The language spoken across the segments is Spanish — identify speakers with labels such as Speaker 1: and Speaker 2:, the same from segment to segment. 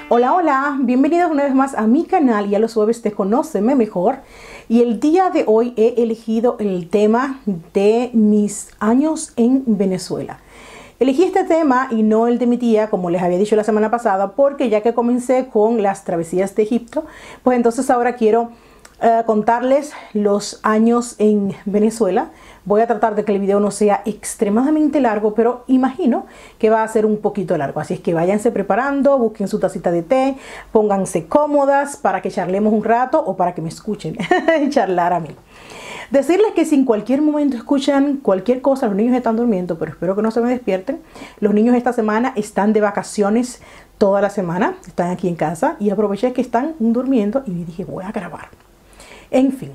Speaker 1: Hola, hola, bienvenidos una vez más a mi canal y a los jueves de Conóceme Mejor. Y el día de hoy he elegido el tema de mis años en Venezuela. Elegí este tema y no el de mi tía, como les había dicho la semana pasada, porque ya que comencé con las travesías de Egipto, pues entonces ahora quiero contarles los años en Venezuela. Voy a tratar de que el video no sea extremadamente largo, pero imagino que va a ser un poquito largo. Así es que váyanse preparando, busquen su tacita de té, pónganse cómodas para que charlemos un rato o para que me escuchen charlar a mí. Decirles que si en cualquier momento escuchan cualquier cosa, los niños están durmiendo, pero espero que no se me despierten. Los niños esta semana están de vacaciones toda la semana, están aquí en casa y aproveché que están durmiendo y me dije voy a grabar. En fin.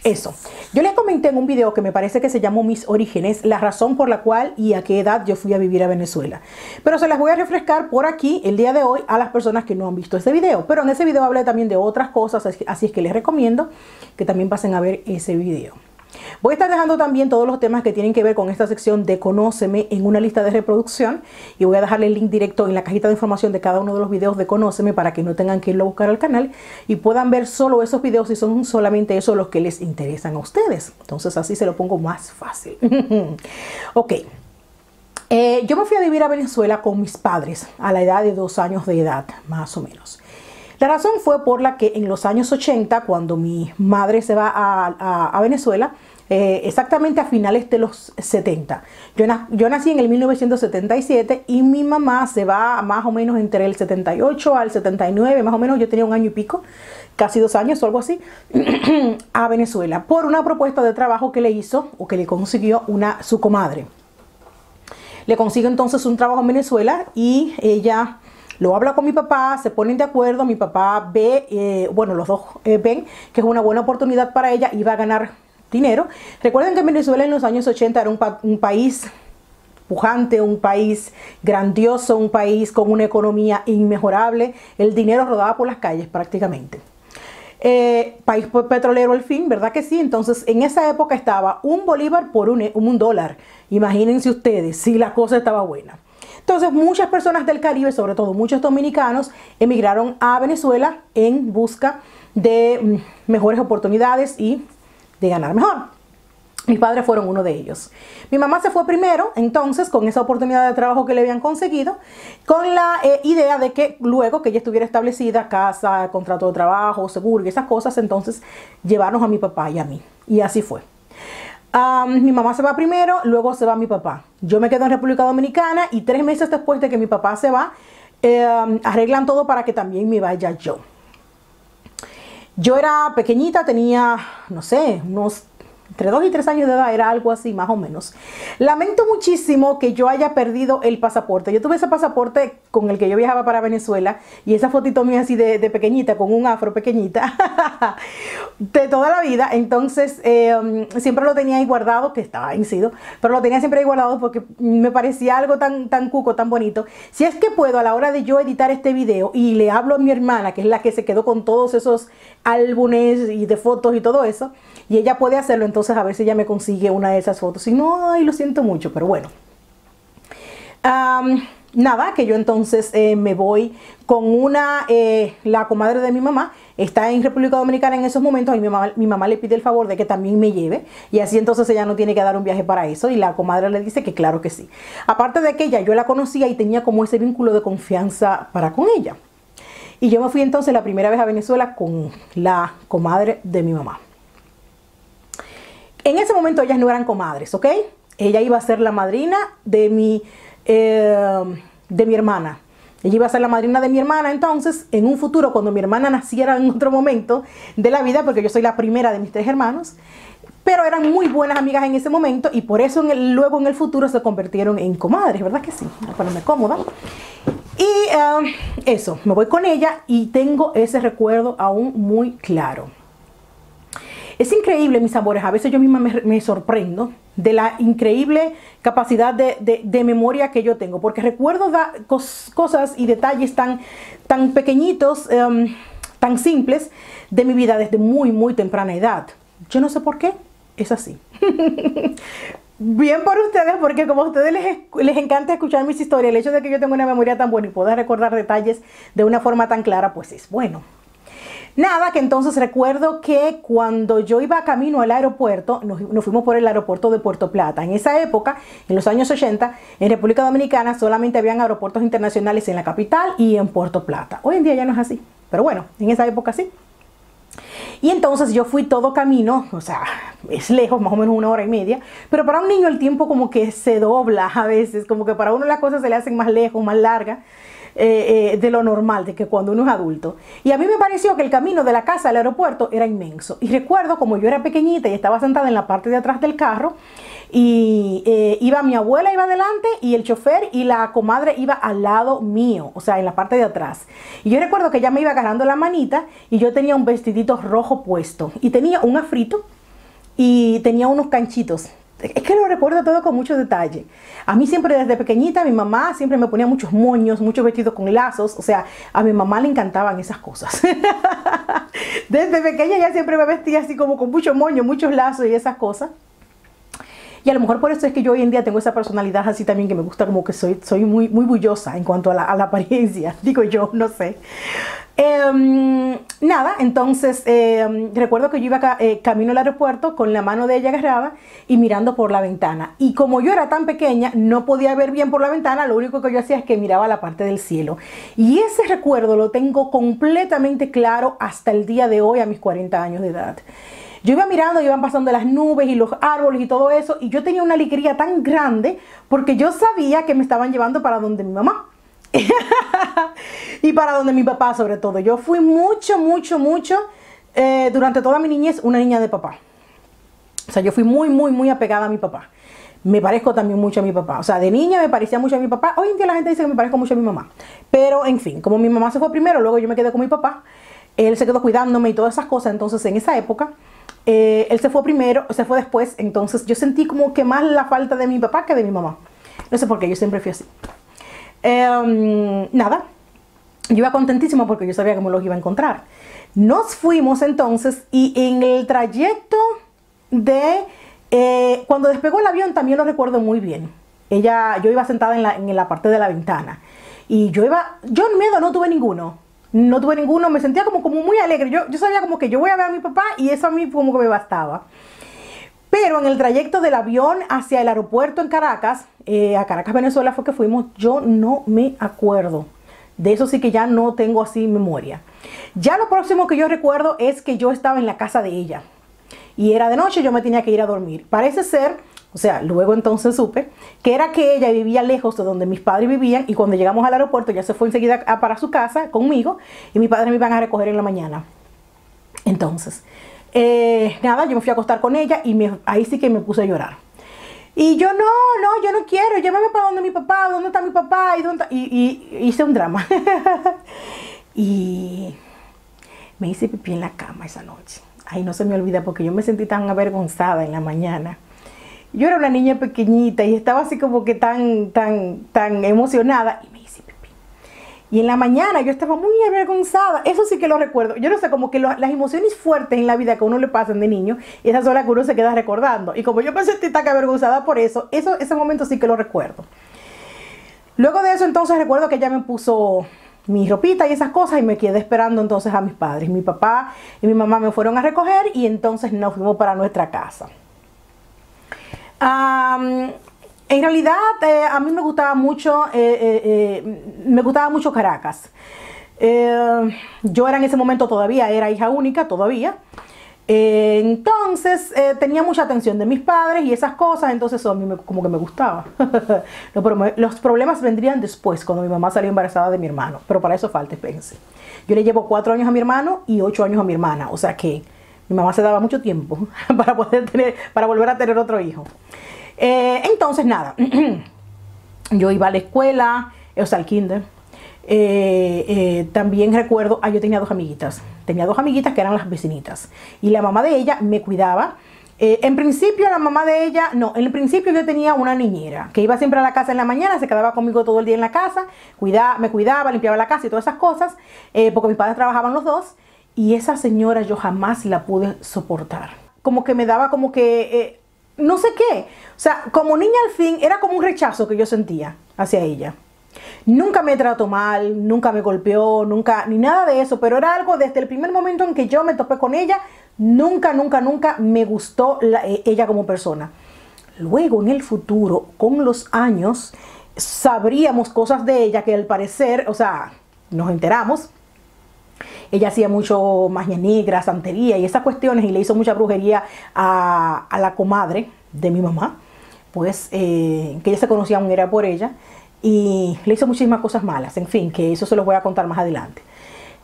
Speaker 1: Eso, yo les comenté en un video que me parece que se llamó Mis Orígenes, la razón por la cual y a qué edad yo fui a vivir a Venezuela, pero se las voy a refrescar por aquí el día de hoy a las personas que no han visto ese video. Pero en ese video hablé también de otras cosas, así es que les recomiendo que también pasen a ver ese video. Voy a estar dejando también todos los temas que tienen que ver con esta sección de Conóceme en una lista de reproducción y voy a dejarle el link directo en la cajita de información de cada uno de los videos de Conóceme para que no tengan que irlo a buscar al canal y puedan ver solo esos videos si son solamente esos los que les interesan a ustedes. Entonces así se lo pongo más fácil. Ok. Yo me fui a vivir a Venezuela con mis padres a la edad de 2 años de edad, más o menos. La razón fue por la que en los años 80, cuando mi madre se va a Venezuela, exactamente a finales de los 70. Yo nací en el 1977 y mi mamá se va más o menos entre el 78 al 79, más o menos yo tenía 1 año y pico, casi 2 años o algo así, a Venezuela por una propuesta de trabajo que le hizo o que le consiguió su comadre. Le consigue entonces un trabajo en Venezuela y ella lo habla con mi papá, se ponen de acuerdo, mi papá ve, bueno, los dos ven que es una buena oportunidad para ella y va a ganar dinero. Recuerden que Venezuela en los años 80 era un país pujante, un país grandioso, un país con una economía inmejorable. El dinero rodaba por las calles prácticamente. País petrolero al fin, ¿verdad que sí? Entonces en esa época estaba un bolívar por un dólar. Imagínense ustedes si la cosa estaba buena. Entonces muchas personas del Caribe, sobre todo muchos dominicanos, emigraron a Venezuela en busca de mejores oportunidades y de ganar mejor. Mis padres fueron uno de ellos. Mi mamá se fue primero, entonces, con esa oportunidad de trabajo que le habían conseguido, con la idea de que luego que ella estuviera establecida, casa, contrato de trabajo, seguro y esas cosas, entonces llevarnos a mi papá y a mí. Y así fue. Mi mamá se va primero, luego se va mi papá. Yo me quedo en República Dominicana y 3 meses después de que mi papá se va, arreglan todo para que también me vaya yo. Yo era pequeñita, tenía, no sé, unos entre 2 y 3 años de edad, era algo así más o menos. Lamento muchísimo que yo haya perdido el pasaporte. Yo tuve ese pasaporte con el que yo viajaba para Venezuela y esa fotito mía así de pequeñita, con un afro pequeñita, de toda la vida. Entonces siempre lo tenía ahí guardado, que estaba vencido, pero lo tenía siempre ahí guardado porque me parecía algo tan cuco, tan bonito. Si es que puedo, a la hora de yo editar este video y le hablo a mi hermana, que es la que se quedó con todos esos álbumes y de fotos y todo eso, y ella puede hacerlo, entonces a ver si ella me consigue una de esas fotos. Si no, ay, lo siento mucho, pero bueno. Nada, que yo entonces me voy con la comadre de mi mamá, está en República Dominicana en esos momentos y mi mamá le pide el favor de que también me lleve y así entonces ella no tiene que dar un viaje para eso y la comadre le dice que claro que sí. Aparte de que yo la conocía y tenía como ese vínculo de confianza para con ella. Y yo me fui entonces la primera vez a Venezuela con la comadre de mi mamá. En ese momento ellas no eran comadres, ¿ok? Ella iba a ser la madrina de mi hermana. Ella iba a ser la madrina de mi hermana, entonces, en un futuro, cuando mi hermana naciera en otro momento de la vida, porque yo soy la primera de mis 3 hermanos, pero eran muy buenas amigas en ese momento y por eso luego en el futuro se convirtieron en comadres, ¿verdad que sí? Para ponerme cómoda. Y eso, me voy con ella y tengo ese recuerdo aún muy claro. Es increíble, mis amores, a veces yo misma me sorprendo de la increíble capacidad de memoria que yo tengo, porque recuerdo cosas y detalles tan pequeñitos, tan simples de mi vida desde muy temprana edad. Yo no sé por qué, Es así. Bien por ustedes, porque como a ustedes les encanta escuchar mis historias, el hecho de que yo tenga una memoria tan buena y pueda recordar detalles de una forma tan clara, pues es bueno. Nada, que entonces recuerdo que cuando yo iba camino al aeropuerto, nos fuimos por el aeropuerto de Puerto Plata. En esa época, en los años 80, en República Dominicana solamente habían aeropuertos internacionales en la capital y en Puerto Plata. Hoy en día ya no es así, pero bueno, en esa época sí. Y entonces yo fui todo camino, o sea, es lejos, más o menos 1 hora y media, pero para un niño el tiempo como que se dobla a veces, como que para uno las cosas se le hacen más lejos, más largas de lo normal, de que cuando uno es adulto. Y a mí me pareció que el camino de la casa al aeropuerto era inmenso. Y recuerdo como yo era pequeñita y estaba sentada en la parte de atrás del carro, y iba mi abuela, iba adelante, y el chofer y la comadre iba al lado mío, o sea, en la parte de atrás. Y yo recuerdo que ella me iba agarrando la manita y yo tenía un vestidito rojo puesto y tenía un afrito y tenía unos canchitos. Es que lo recuerdo todo con mucho detalle. A mí siempre desde pequeñita mi mamá siempre me ponía muchos moños, muchos vestidos con lazos. O sea, a mi mamá le encantaban esas cosas. Desde pequeña ella siempre me vestía así como con muchos moños, muchos lazos y esas cosas. Y a lo mejor por eso es que yo hoy en día tengo esa personalidad así también, que me gusta, como que soy muy bullosa en cuanto a la apariencia, digo yo, no sé. Nada, entonces recuerdo que yo iba camino al aeropuerto con la mano de ella agarrada y mirando por la ventana. Y como yo era tan pequeña, no podía ver bien por la ventana, lo único que yo hacía es que miraba la parte del cielo. Y ese recuerdo lo tengo completamente claro hasta el día de hoy, a mis 40 años de edad. Yo iba mirando, iban pasando las nubes y los árboles y todo eso, y yo tenía una alegría tan grande porque yo sabía que me estaban llevando para donde mi mamá y para donde mi papá sobre todo. Yo fui mucho durante toda mi niñez una niña de papá. O sea, yo fui muy apegada a mi papá. Me parezco también mucho a mi papá. O sea, de niña me parecía mucho a mi papá. Hoy en día la gente dice que me parezco mucho a mi mamá. Pero, en fin, como mi mamá se fue primero, luego yo me quedé con mi papá. Él se quedó cuidándome y todas esas cosas. Entonces, en esa época, él se fue primero, se fue después. Entonces, yo sentí como que más la falta de mi papá que de mi mamá. No sé por qué, yo siempre fui así. Nada, yo iba contentísima porque yo sabía que me los iba a encontrar. Nos fuimos entonces, y en el trayecto de cuando despegó el avión también lo recuerdo muy bien. Yo iba sentada en la parte de la ventana y yo miedo no tuve ninguno. No tuve ninguno, me sentía como muy alegre. Yo sabía como que yo voy a ver a mi papá y eso a mí como que me bastaba. Pero en el trayecto del avión hacia el aeropuerto en Caracas, a Caracas, Venezuela fue que fuimos, yo no me acuerdo. De eso sí que ya no tengo así memoria. Ya lo próximo que yo recuerdo es que yo estaba en la casa de ella. Y era de noche, yo me tenía que ir a dormir. Parece ser, o sea, luego entonces supe, que era que ella vivía lejos de donde mis padres vivían. Y cuando llegamos al aeropuerto, ya se fue enseguida para su casa conmigo. Y mis padres me iban a recoger en la mañana. Entonces, nada, yo me fui a acostar con ella y ahí sí que me puse a llorar. Y yo, yo no quiero, llévame para donde mi papá, ¿dónde está mi papá? Y hice un drama. Y me hice pipí en la cama esa noche. Ay, no se me olvida porque yo me sentí tan avergonzada en la mañana. Yo era una niña pequeñita y estaba así como que tan emocionada y me hice pipí. Y en la mañana yo estaba muy avergonzada. Eso sí que lo recuerdo. Yo no sé, como que las emociones fuertes en la vida que a uno le pasan de niño, esas son las que uno se queda recordando. Y como yo me sentí tan avergonzada por eso, ese momento sí que lo recuerdo. Luego de eso entonces recuerdo que ella me puso mi ropita y esas cosas y me quedé esperando entonces a mis padres. Mi papá y mi mamá me fueron a recoger y entonces nos fuimos para nuestra casa. En realidad a mí me gustaba mucho Caracas. Yo era en ese momento era hija única todavía. Entonces tenía mucha atención de mis padres y esas cosas, entonces eso a mí como que me gustaba. Los problemas vendrían después, cuando mi mamá salió embarazada de mi hermano, pero para eso falta, espérense. Yo le llevo 4 años a mi hermano y 8 años a mi hermana, o sea que mi mamá se daba mucho tiempo para volver a tener otro hijo. Entonces nada, yo iba a la escuela, o sea al kinder. También recuerdo, yo tenía 2 amiguitas. Tenía 2 amiguitas que eran las vecinitas. Y la mamá de ella me cuidaba. En principio en principio yo tenía una niñera que iba siempre a la casa en la mañana, se quedaba conmigo todo el día en la casa, me cuidaba, limpiaba la casa y todas esas cosas, porque mis padres trabajaban los dos. Y esa señora yo jamás la pude soportar. como que me daba como que, no sé qué. O sea, como niña al fin, era como un rechazo que yo sentía hacia ella. Nunca me trató mal, nunca me golpeó, nunca, ni nada de eso, pero era algo desde el primer momento en que yo me topé con ella, nunca me gustó ella como persona. Luego, en el futuro, con los años, sabríamos cosas de ella que al parecer, o sea, nos enteramos. Ella hacía mucho magia negra, santería y esas cuestiones, y le hizo mucha brujería a la comadre de mi mamá, pues que ella se conocía aún era por ella, y le hizo muchísimas cosas malas, en fin, que eso se los voy a contar más adelante.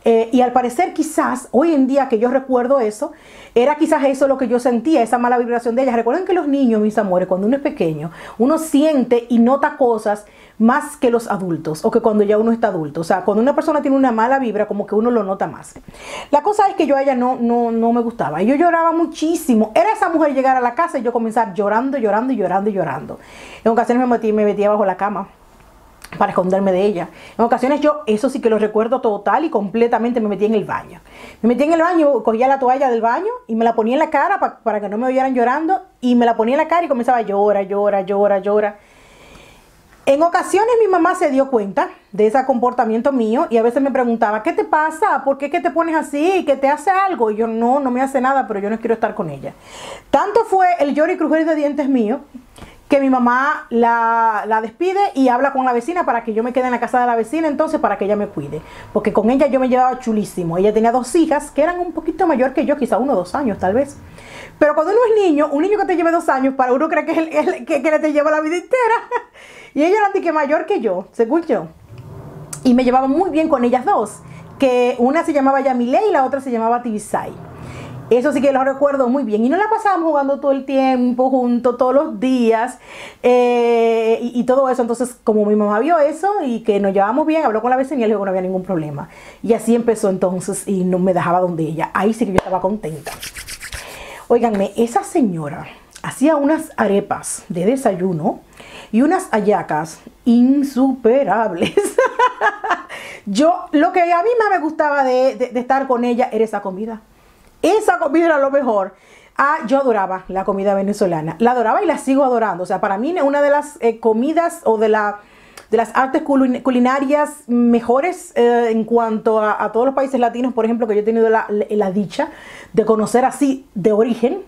Speaker 1: Y al parecer quizás, hoy en día que yo recuerdo eso, era quizás eso lo que yo sentía, esa mala vibración de ella. Recuerden que los niños, mis amores, cuando uno es pequeño, uno siente y nota cosas más que los adultos, o que cuando ya uno está adulto. O sea, cuando una persona tiene una mala vibra, como que uno lo nota más. La cosa es que yo a ella no me gustaba, y yo lloraba muchísimo. Era esa mujer llegar a la casa y yo comenzar llorando. En ocasiones me metía bajo la cama para esconderme de ella. En ocasiones yo, eso sí que lo recuerdo total y completamente, me metí en el baño. Me metí en el baño, cogía la toalla del baño y me la ponía en la cara para que no me oyeran llorando, y me la ponía en la cara y comenzaba a llorar. En ocasiones mi mamá se dio cuenta de ese comportamiento mío y a veces me preguntaba, ¿qué te pasa? ¿Por qué que te pones así? ¿Que te hace algo? Y yo, no me hace nada, pero yo no quiero estar con ella. Tanto fue el lloro y crujir de dientes mío que mi mamá la despide y habla con la vecina para que yo me quede en la casa de la vecina, entonces, para que ella me cuide. Porque con ella yo me llevaba chulísimo. Ella tenía 2 hijas que eran un poquito mayor que yo, quizá 1 o 2 años tal vez. Pero cuando uno es niño, un niño que te lleve 2 años, para uno cree que es el que te lleva la vida entera. Y ella era que mayor que yo, según yo. Y me llevaba muy bien con ellas dos, que una se llamaba Yamile y la otra se llamaba Tibisay. Eso sí que lo recuerdo muy bien. Y nos la pasábamos jugando todo el tiempo, juntos, todos los días. Y todo eso. Entonces, como mi mamá vio eso y que nos llevábamos bien, habló con la vecina y le dijo que no había ningún problema. Y así empezó entonces, y no me dejaba donde ella. Ahí sí que yo estaba contenta. Óiganme, esa señora hacía unas arepas de desayuno y unas hallacas insuperables. Lo que a mí más me gustaba de estar con ella era esa comida. Esa comida era lo mejor. Yo adoraba la comida venezolana. La adoraba y la sigo adorando. O sea, para mí una de las comidas o de las artes culinarias mejores en cuanto a todos los países latinos, por ejemplo, que yo he tenido la dicha de conocer así de origen.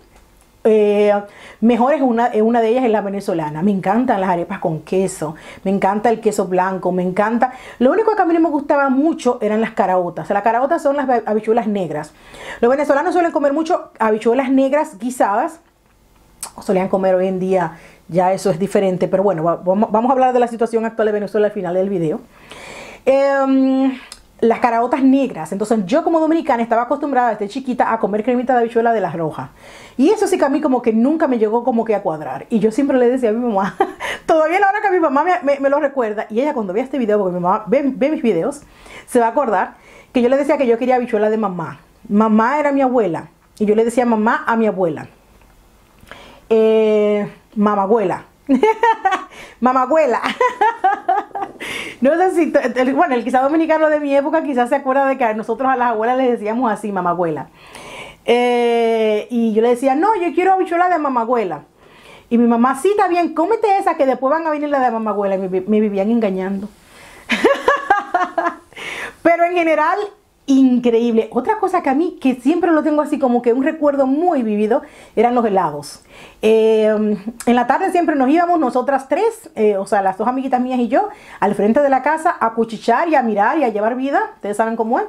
Speaker 1: Mejor es una de ellas, es la venezolana. Me encantan las arepas con queso, me encanta el queso blanco, me encanta. Lo único que a mí no me gustaba mucho eran las caraotas. Las caraotas son las habichuelas negras. Los venezolanos suelen comer mucho habichuelas negras guisadas, o solían comer hoy en día, ya eso es diferente, pero bueno, vamos a hablar de la situación actual de Venezuela al final del video. Las caraotas negras. Entonces yo como dominicana estaba acostumbrada desde chiquita a comer cremita de habichuela de las rojas, y eso sí que a mí como que nunca me llegó como que a cuadrar, y yo siempre le decía a mi mamá, todavía la hora que mi mamá me lo recuerda, y ella cuando vea este video, porque mi mamá ve mis videos, se va a acordar que yo le decía que yo quería habichuela de mamá. Mamá era mi abuela, y yo le decía mamá a mi abuela, mamagüela. Mamagüela. No sé si, bueno, el quizá dominicano de mi época quizás se acuerda de que nosotros a las abuelas les decíamos así, mamagüela. Y yo le decía, no, yo quiero habichuela de mamagüela. Y mi mamá, sí, está bien, cómete esa, que después van a venir la de mamagüela. Y me vivían engañando. Pero en general, increíble. Otra cosa que a mí, que siempre lo tengo así como que un recuerdo muy vivido, eran los helados. En la tarde siempre nos íbamos nosotras 3, o sea, las 2 amiguitas mías y yo, al frente de la casa a cuchichar y a mirar y a llevar vida. Ustedes saben cómo es.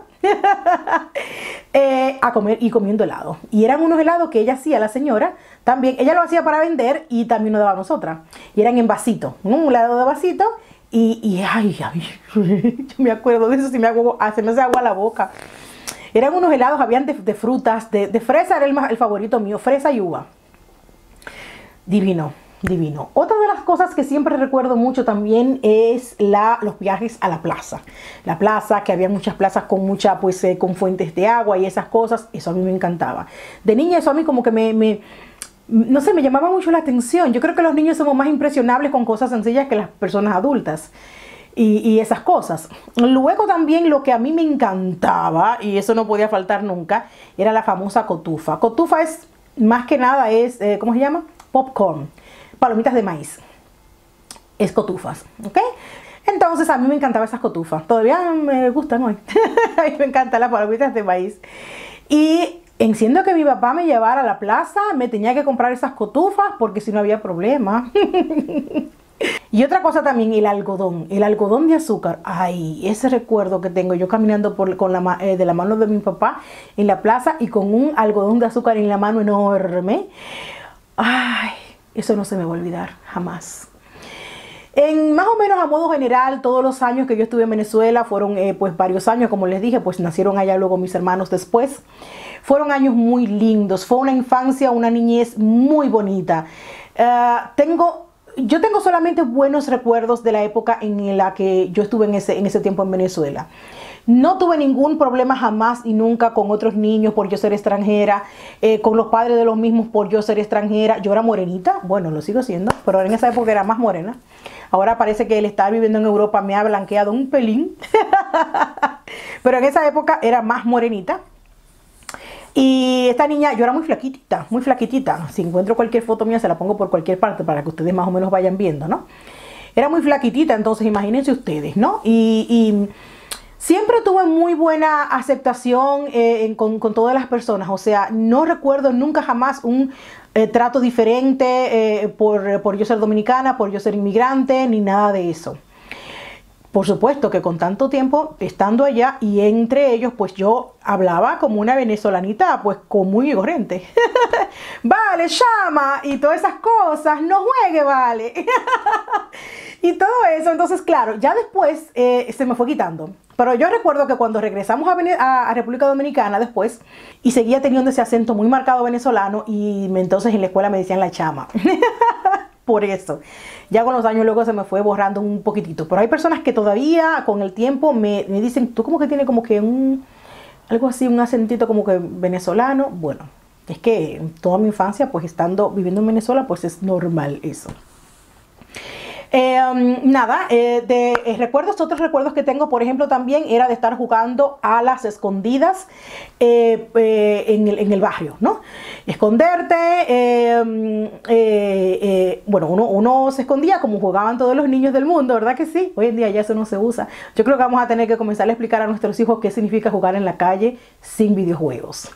Speaker 1: A comer y comiendo helado. Y eran unos helados que ella hacía, la señora, también. Ella lo hacía para vender y también nos daba a nosotras. Y eran en vasito, un helado de vasito. Ay, yo me acuerdo de eso, se me hace agua la boca. Eran unos helados, habían de frutas, de fresa era el favorito mío, fresa y uva. Divino, divino. Otra de las cosas que siempre recuerdo mucho también es los viajes a la plaza. La plaza, que había muchas plazas con con fuentes de agua y esas cosas, eso a mí me encantaba. De niña eso a mí como que no sé, me llamaba mucho la atención. Yo creo que los niños somos más impresionables con cosas sencillas que las personas adultas y esas cosas. Luego también lo que a mí me encantaba, y eso no podía faltar nunca, era la famosa cotufa. Cotufa es más que nada es, ¿cómo se llama? Popcorn, palomitas de maíz, es cotufas, ¿ok? Entonces a mí me encantaban esas cotufas, todavía me gustan hoy, a mí me encantan las palomitas de maíz. Y siendo que mi papá me llevara a la plaza, me tenía que comprar esas cotufas porque si no había problema. Y otra cosa también, el algodón de azúcar. Ay, ese recuerdo que tengo yo caminando de la mano de mi papá en la plaza y con un algodón de azúcar en la mano enorme. Ay, eso no se me va a olvidar jamás. En más o menos a modo general, todos los años que yo estuve en Venezuela fueron pues varios años, como les dije, pues nacieron allá luego mis hermanos después. Fueron años muy lindos, fue una infancia, una niñez muy bonita. Yo tengo solamente buenos recuerdos de la época en la que yo estuve en ese tiempo en Venezuela. No tuve ningún problema jamás y nunca con otros niños por yo ser extranjera, con los padres de los mismos por yo ser extranjera. Yo era morenita, bueno, lo sigo siendo, pero en esa época era más morena. Ahora parece que el estar viviendo en Europa me ha blanqueado un pelín. Pero en esa época era más morenita. Y esta niña, yo era muy flaquitita, muy flaquitita. Si encuentro cualquier foto mía, se la pongo por cualquier parte para que ustedes más o menos vayan viendo, ¿no? Era muy flaquitita, entonces imagínense ustedes, ¿no? Y siempre tuve muy buena aceptación con todas las personas. O sea, no recuerdo nunca jamás un trato diferente por yo ser dominicana, por yo ser inmigrante, ni nada de eso. Por supuesto que con tanto tiempo estando allá y entre ellos, pues yo hablaba como una venezolanita, pues común y corriente. Vale, llama y todas esas cosas, no juegue, vale. Y todo eso, entonces claro, ya después se me fue quitando. Pero yo recuerdo que cuando regresamos a República Dominicana después, y seguía teniendo ese acento muy marcado venezolano, y entonces en la escuela me decían la chama. Por eso, ya con los años luego se me fue borrando un poquitito. Pero hay personas que todavía con el tiempo me dicen, tú como que tienes como que algo así, un acentito como que venezolano. Bueno, es que toda mi infancia, pues viviendo en Venezuela, pues es normal eso. Otros recuerdos que tengo, por ejemplo, también era de estar jugando a las escondidas en el barrio, ¿no? Esconderte, bueno, uno se escondía como jugaban todos los niños del mundo, ¿verdad que sí? Hoy en día ya eso no se usa. Yo creo que vamos a tener que comenzar a explicar a nuestros hijos qué significa jugar en la calle sin videojuegos.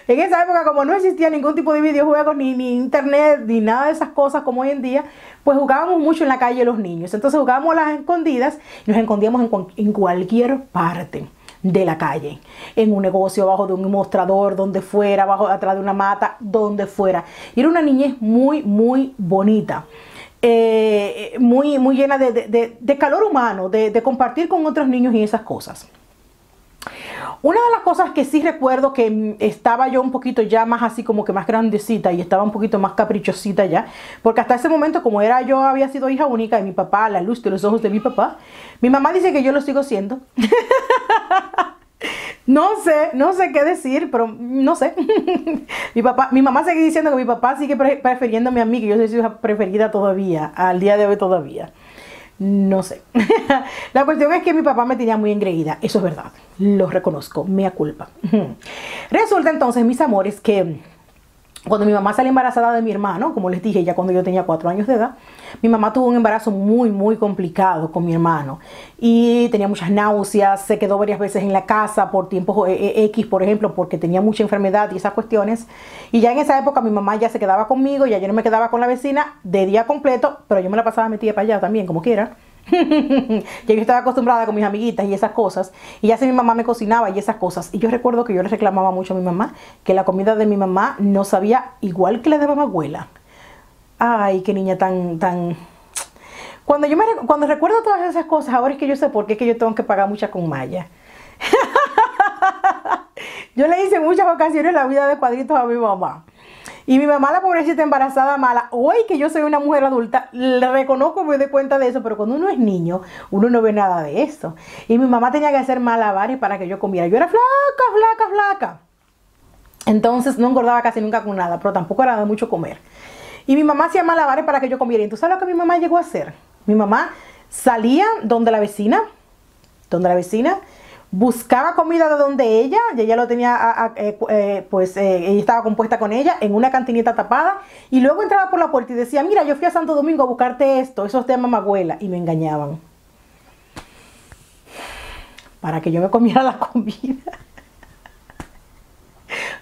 Speaker 1: En esa época, como no existía ningún tipo de videojuegos, ni internet, ni nada de esas cosas como hoy en día, pues jugábamos mucho en la calle los niños. Entonces jugábamos a las escondidas y nos escondíamos en cualquier parte de la calle, en un negocio, abajo de un mostrador, donde fuera, atrás de una mata, donde fuera. Y era una niñez muy, muy bonita. Muy, muy llena de calor humano, de compartir con otros niños y esas cosas. Una de las cosas que sí recuerdo que estaba yo un poquito ya más así como que más grandecita y estaba un poquito más caprichosita ya, porque hasta ese momento como yo había sido hija única de mi papá, la luz de los ojos de mi papá, mi mamá dice que yo lo sigo siendo. No sé qué decir, pero no sé. Mi mamá sigue diciendo que mi papá sigue prefiriéndome a mí, que yo soy su hija preferida todavía, al día de hoy todavía. No sé. La cuestión es que mi papá me tenía muy engreída. Eso es verdad. Lo reconozco. Mea culpa. Resulta entonces, mis amores, que cuando mi mamá salió embarazada de mi hermano, como les dije, ya cuando yo tenía 4 años de edad, mi mamá tuvo un embarazo muy, muy complicado con mi hermano. Y tenía muchas náuseas, se quedó varias veces en la casa por tiempos X, por ejemplo, porque tenía mucha enfermedad y esas cuestiones. Y ya en esa época mi mamá ya se quedaba conmigo, ya yo no me quedaba con la vecina de día completo, pero yo me la pasaba metida para allá también, como quiera. Ya yo estaba acostumbrada con mis amiguitas y esas cosas, y ya si mi mamá me cocinaba y esas cosas, y yo recuerdo que yo le reclamaba mucho a mi mamá que la comida de mi mamá no sabía igual que la de mi abuela. Ay, qué niña tan cuando recuerdo todas esas cosas, ahora es que yo sé por qué es que yo tengo que pagar mucha con Maya. Yo le hice en muchas ocasiones la vida de cuadritos a mi mamá. Y mi mamá, la pobrecita embarazada mala, hoy que yo soy una mujer adulta, le reconozco, me doy cuenta de eso, pero cuando uno es niño, uno no ve nada de eso. Y mi mamá tenía que hacer malabares para que yo comiera. Yo era flaca. Entonces no engordaba casi nunca con nada, pero tampoco era de mucho comer. Y mi mamá hacía malabares para que yo comiera. Entonces, ¿sabes lo que mi mamá llegó a hacer? Mi mamá salía donde la vecina, buscaba comida de donde ella, y ella lo tenía, ella estaba compuesta con ella en una cantinita tapada, y luego entraba por la puerta y decía, mira, yo fui a Santo Domingo a buscarte esto, eso es de mamagüela, y me engañaban para que yo me comiera la comida.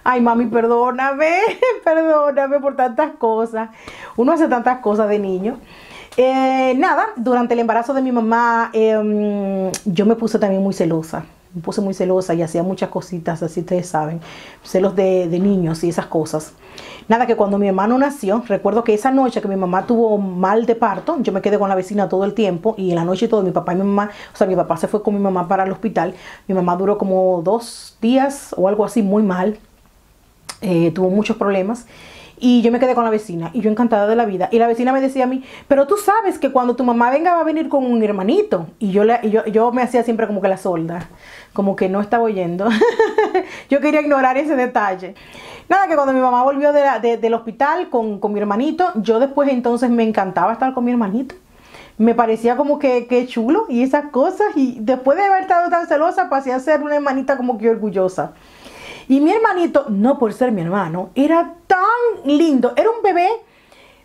Speaker 1: Ay, mami, perdóname, perdóname por tantas cosas. Uno hace tantas cosas de niño. Nada, durante el embarazo de mi mamá, yo me puse también muy celosa. Me puse muy celosa y hacía muchas cositas, así ustedes saben, celos de niños y esas cosas. Nada, que cuando mi hermano nació, recuerdo que esa noche que mi mamá tuvo mal de parto, yo me quedé con la vecina todo el tiempo, y en la noche y todo, mi papá y mi mamá, o sea, mi papá se fue con mi mamá para el hospital. Mi mamá duró como 2 días o algo así, muy mal, tuvo muchos problemas. Y yo me quedé con la vecina, y yo encantada de la vida. Y la vecina me decía a mí, pero tú sabes que cuando tu mamá venga va a venir con un hermanito. Y yo me hacía siempre como que la sorda, como que no estaba oyendo. Yo quería ignorar ese detalle. Nada, que cuando mi mamá volvió del hospital con mi hermanito, yo después entonces me encantaba estar con mi hermanito. Me parecía como que chulo y esas cosas. Y después de haber estado tan celosa, pasé a ser una hermanita como que orgullosa. Y mi hermanito, no por ser mi hermano, era tan lindo. Era un bebé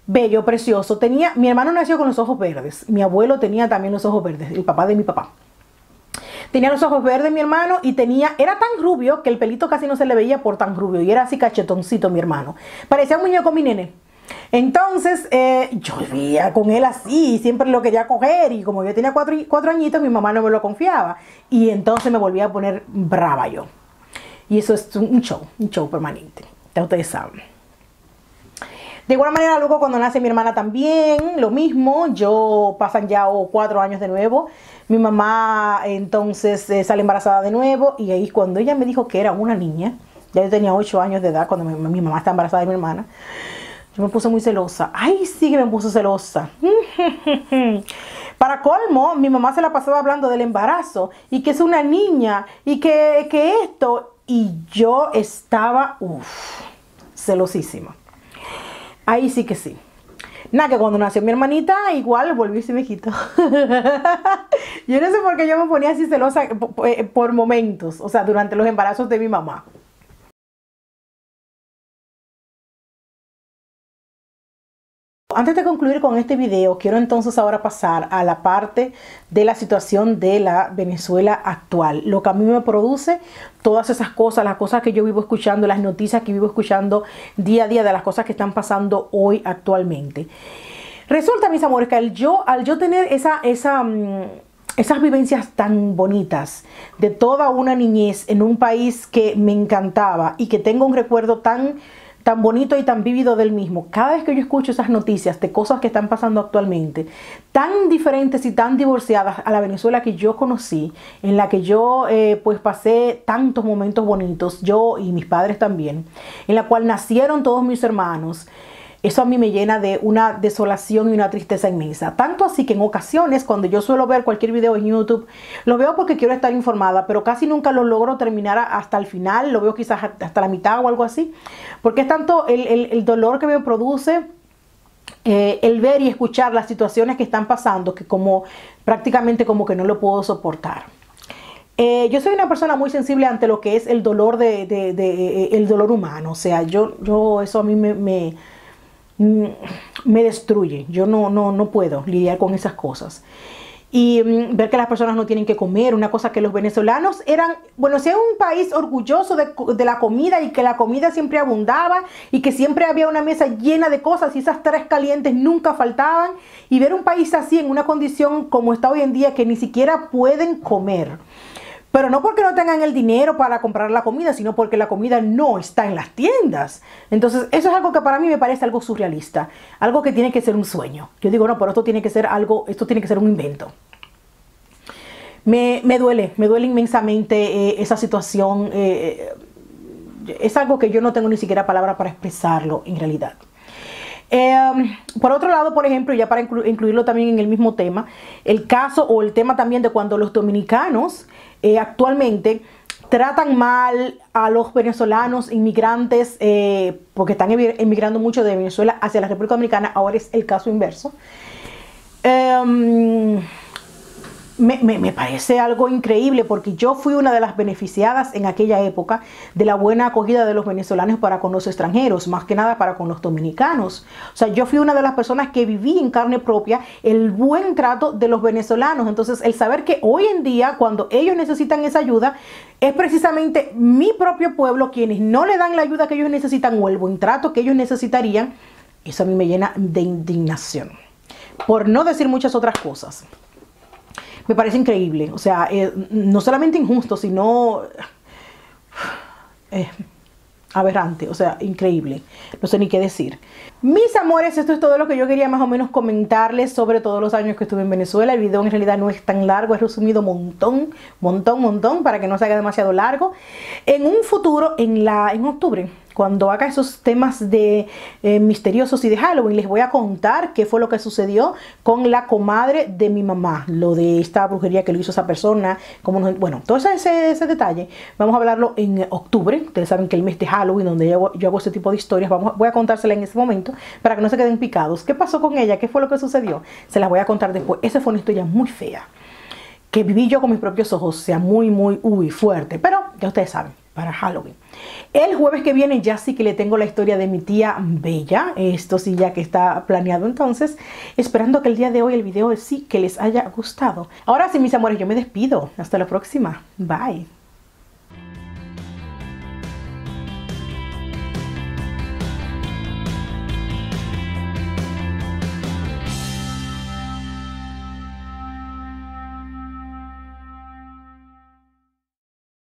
Speaker 1: bello, precioso. Mi hermano nació con los ojos verdes. Mi abuelo tenía también los ojos verdes, el papá de mi papá. Tenía los ojos verdes mi hermano, y era tan rubio que el pelito casi no se le veía por tan rubio. Y era así cachetoncito mi hermano. Parecía un muñeco mi nene. Entonces yo vivía con él así, y siempre lo quería coger, y como yo tenía 4 añitos, mi mamá no me lo confiaba. Y entonces me volvía a poner brava yo. Y eso es un show permanente, ya ustedes saben. De igual manera, luego cuando nace mi hermana también, lo mismo. Pasan ya 4 años de nuevo. Mi mamá entonces sale embarazada de nuevo, y ahí cuando ella me dijo que era una niña, ya yo tenía 8 años de edad cuando mi mamá está embarazada de mi hermana, yo me puse muy celosa. Ay, sí que me puse celosa. Para colmo, mi mamá se la pasaba hablando del embarazo, y que es una niña, y que esto... Y yo estaba, celosísima. Ahí sí que sí. Nada, que cuando nació mi hermanita, igual volví ese viejito. Yo no sé por qué yo me ponía así celosa por momentos, o sea, durante los embarazos de mi mamá. Antes de concluir con este video, quiero entonces ahora pasar a la parte de la situación de la Venezuela actual. Lo que a mí me produce todas esas cosas, las cosas que yo vivo escuchando, las noticias que vivo escuchando día a día de las cosas que están pasando hoy actualmente. Resulta, mis amores, que al yo tener esas vivencias tan bonitas de toda una niñez en un país que me encantaba, y que tengo un recuerdo tan bonito y tan vívido del mismo, cada vez que yo escucho esas noticias de cosas que están pasando actualmente, tan diferentes y tan divorciadas a la Venezuela que yo conocí, en la que yo pues pasé tantos momentos bonitos, yo y mis padres también, en la cual nacieron todos mis hermanos, eso a mí me llena de una desolación y una tristeza inmensa. Tanto así que en ocasiones, cuando yo suelo ver cualquier video en YouTube, lo veo porque quiero estar informada, pero casi nunca lo logro terminar hasta el final. Lo veo quizás hasta la mitad o algo así, porque es tanto el dolor que me produce el ver y escuchar las situaciones que están pasando, que prácticamente como que no lo puedo soportar. Yo soy una persona muy sensible ante lo que es el dolor el dolor humano. O sea, eso a mí me destruye. Yo no puedo lidiar con esas cosas. Y ver que las personas no tienen que comer, una cosa que los venezolanos eran, bueno, si es un país orgulloso de la comida, y que la comida siempre abundaba, y que siempre había una mesa llena de cosas, y esas 3 calientes nunca faltaban, y ver un país así en una condición como está hoy en día, que ni siquiera pueden comer. Pero no porque no tengan el dinero para comprar la comida, sino porque la comida no está en las tiendas. Entonces, eso es algo que para mí me parece algo surrealista. Algo que tiene que ser un sueño. Yo digo, no, pero esto tiene que ser un invento. Me duele inmensamente esa situación. Es algo que yo no tengo ni siquiera palabras para expresarlo en realidad. Por otro lado, por ejemplo, ya para incluirlo también en el mismo tema, el caso o el tema también de cuando los dominicanos actualmente tratan mal a los venezolanos inmigrantes, porque están emigrando mucho de Venezuela hacia la República Dominicana. Ahora es el caso inverso. me parece algo increíble porque yo fui una de las beneficiadas en aquella época de la buena acogida de los venezolanos para con los extranjeros, más que nada para con los dominicanos. O sea, yo fui una de las personas que viví en carne propia el buen trato de los venezolanos. Entonces, el saber que hoy en día, cuando ellos necesitan esa ayuda, es precisamente mi propio pueblo quienes no le dan la ayuda que ellos necesitan o el buen trato que ellos necesitarían, eso a mí me llena de indignación. Por no decir muchas otras cosas. Me parece increíble, o sea, no solamente injusto, sino aberrante, o sea, increíble. No sé ni qué decir. Mis amores, esto es todo lo que yo quería más o menos comentarles sobre todos los años que estuve en Venezuela. El video en realidad no es tan largo, he resumido montón, para que no se haga demasiado largo. En un futuro, en octubre, cuando haga esos temas de misteriosos y de Halloween, les voy a contar qué fue lo que sucedió con la comadre de mi mamá. Lo de esta brujería que lo hizo esa persona. Bueno, todo ese detalle. Vamos a hablarlo en octubre. Ustedes saben que el mes de Halloween, donde yo hago ese tipo de historias, voy a contársela en ese momento para que no se queden picados. ¿Qué pasó con ella? ¿Qué fue lo que sucedió? Se las voy a contar después. Esa fue una historia muy fea que viví yo con mis propios ojos. O sea, muy fuerte. Pero ya ustedes saben, para Halloween. El jueves que viene ya sí que le tengo la historia de mi tía Bella. Esto sí ya que está planeado entonces. Esperando que el día de hoy el video sí que les haya gustado. Ahora sí, mis amores, yo me despido. Hasta la próxima. Bye.